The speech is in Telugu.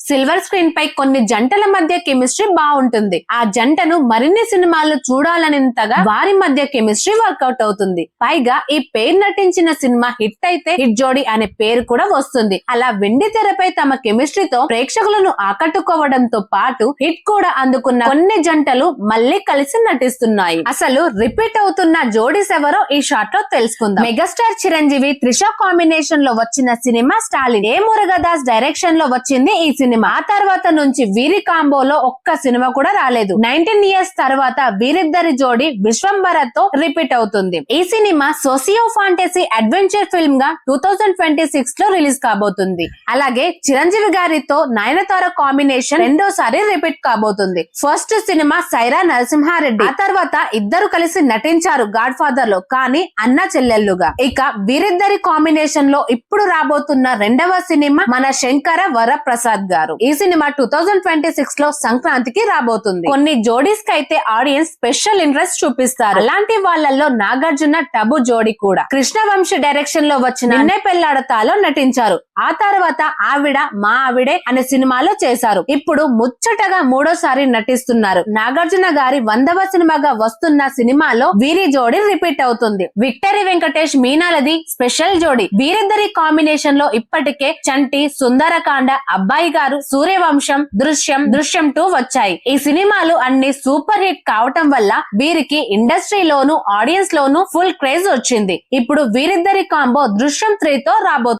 సిల్వర్ స్క్రీన్ పై కొన్ని జంటల మధ్య కెమిస్ట్రీ బాగుంటుంది. ఆ జంటను మరిన్ని సినిమాలు చూడాలనేంతగా వారి మధ్య కెమిస్ట్రీ వర్కౌట్ అవుతుంది. పైగా ఈ పేరు నటించిన సినిమా హిట్ అయితే హిట్ జోడీ అనే పేరు కూడా వస్తుంది. అలా వెండి తెరపై తమ కెమిస్ట్రీతో ప్రేక్షకులను ఆకట్టుకోవడంతో పాటు హిట్ కూడా అందుకున్న కొన్ని జంటలు మళ్ళీ కలిసి నటిస్తున్నాయి. అసలు రిపీట్ అవుతున్న జోడీస్ ఎవరో ఈ షార్ట్ లో తెలుసుకుందాం. మెగాస్టార్ చిరంజీవి త్రిష కాంబినేషన్ లో వచ్చిన సినిమా స్టాలిన్. ఏ మురుగదాస్ డైరెక్షన్ లో వచ్చింది ఈ సినిమా. ఆ తర్వాత నుంచి వీరి కాంబోలో ఒక్క సినిమా కూడా రాలేదు. 19 ఇయర్స్ తర్వాత వీరిద్దరి జోడీ విశ్వంభరత్ తో రిపీట్ అవుతుంది. ఈ cinema socio fantasy adventure film గా 2026 లో రిలీజ్ కాబోతుంది. అలాగే చిరంజీవి గారితో నయనతార కాంబినేషన్ రెండోసారి రిపీట్ కాబోతుంది. First cinema Sye Raa Narasimha Reddy. ఆ తర్వాత ఇద్దరు కలిసి నటించారు గాడ్ ఫాదర్ లో, కానీ అన్న చెల్లెళ్లుగా. ఇక వీరిద్దరి కాంబినేషన్ లో ఇప్పుడు రాబోతున్న రెండవ సినిమా మన శంకర వరప్రసాద్ గారు. ఈ సినిమా 2026 లో సంక్రాంతికి రాబోతుంది. కొన్ని జోడీస్ కి అయితే ఆడియన్స్ స్పెషల్ ఇంట్రెస్ట్ చూపిస్తారు. అలాంటి వాళ్ళల్లో నాగార్జున టబు జోడీ కూడా. కృష్ణవంశ డైరెక్షన్ లో వచ్చిన నిన్నే పెళ్లాడతాలో నటించారు. ఆ తర్వాత ఆవిడ మా ఆవిడే అనే సినిమాలో చేశారు. ఇప్పుడు ముచ్చటగా మూడోసారి నటిస్తున్నారు. నాగార్జున గారి 100వ సినిమాగా వస్తున్న సినిమాలో వీరి జోడీ రిపీట్ అవుతుంది. విక్టరీ వెంకటేష్ మీనాలది స్పెషల్ జోడీ. వీరిద్దరి కాంబినేషన్ లో ఇప్పటికే చంటి, సుందరకాండ, అబ్బాయి గారు, సూర్యవంశం, దృశ్యం 2 వచ్చాయి. ఈ సినిమాలు అన్ని సూపర్ హిట్ కావటం వల్ల వీరికి ఇండస్ట్రీలోను ఆడియన్స్ లోను ఫుల్ క్రేజ్ వచ్చింది. ఇప్పుడు వీరిద్దరి కాంబో దృశ్యం 3 తో రాబోతుంది.